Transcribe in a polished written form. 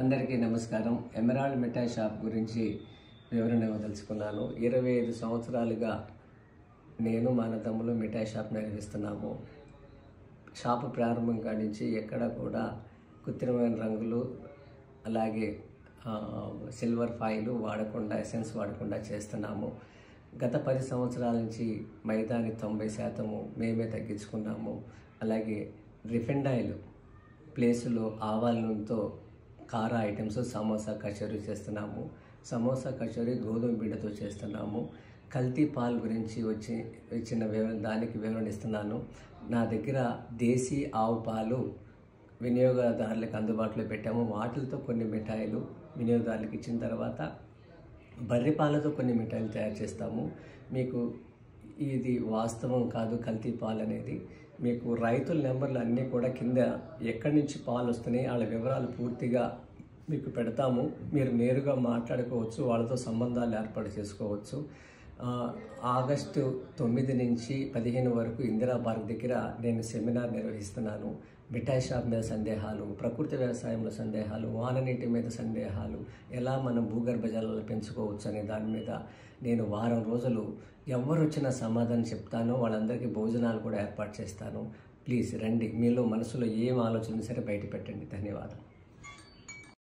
అందరికీ నమస్కారం. ఎమరాల్డ్ మిఠాయి షాప్ గురించి వివరణ ఇవ్వదలుచుకున్నాను. 25 సంవత్సరాలుగా నేను మా అన్నదమ్ములు మిఠాయి షాప్ నిర్వహిస్తున్నాము. షాపు ప్రారంభం కాడి నుంచి ఎక్కడ కూడా కృత్రిమైన రంగులు అలాగే సిల్వర్ ఫాయిల్ వాడకుండా, ఎసెన్స్ వాడకుండా చేస్తున్నాము. గత 10 సంవత్సరాల నుంచి మైదాని 90% మేమే తగ్గించుకున్నాము. అలాగే రిఫైండ్ ఆయిల్ ప్లేసులో ఆవాల నూనెతో కార ఐటమ్స్ సమోసా కచోరీ చేస్తున్నాము. సమోసా కచోరీ గోధుమ బిడ్డతో చేస్తున్నాము. కల్తీ పాలు గురించి వచ్చిన దానికి వివరణ ఇస్తున్నాను. నా దగ్గర దేశీ ఆవు పాలు వినియోగదారులకు అందుబాటులో పెట్టాము. వాటితో కొన్ని మిఠాయిలు వినియోగదారులకు ఇచ్చిన తర్వాత బర్రె పాలతో కొన్ని మిఠాయిలు తయారు చేస్తాము. మీకు ఇది వాస్తవం కాదు కల్తీ పాలు అనేది. మీకు రైతుల నెంబర్లు అన్నీ కూడా కింద ఎక్కడి నుంచి పాలు వస్తున్నాయి వాళ్ళ వివరాలు పూర్తిగా మీకు పెడతాము. మీరు నేరుగా మాట్లాడుకోవచ్చు, వాళ్ళతో సంబంధాలు ఏర్పాటు చేసుకోవచ్చు. ఆగస్టు 9 నుంచి 15 వరకు ఇందిరా పార్క్ దగ్గర నేను సెమినార్ నిర్వహిస్తున్నాను. మిఠాయి షాప్ మీద సందేహాలు, ప్రకృతి వ్యవసాయంలో సందేహాలు, వాననీటి మీద సందేహాలు, ఎలా మనం భూగర్భ జలాలు పెంచుకోవచ్చు అనే దాని మీద నేను వారం రోజులు ఎవరు వచ్చినా సమాధానం చెప్తాను. వాళ్ళందరికీ భోజనాలు కూడా ఏర్పాటు చేస్తాను. ప్లీజ్ రండి. మీలో మనసులో ఏం ఆలోచన సరే బయట పెట్టండి. ధన్యవాదాలు.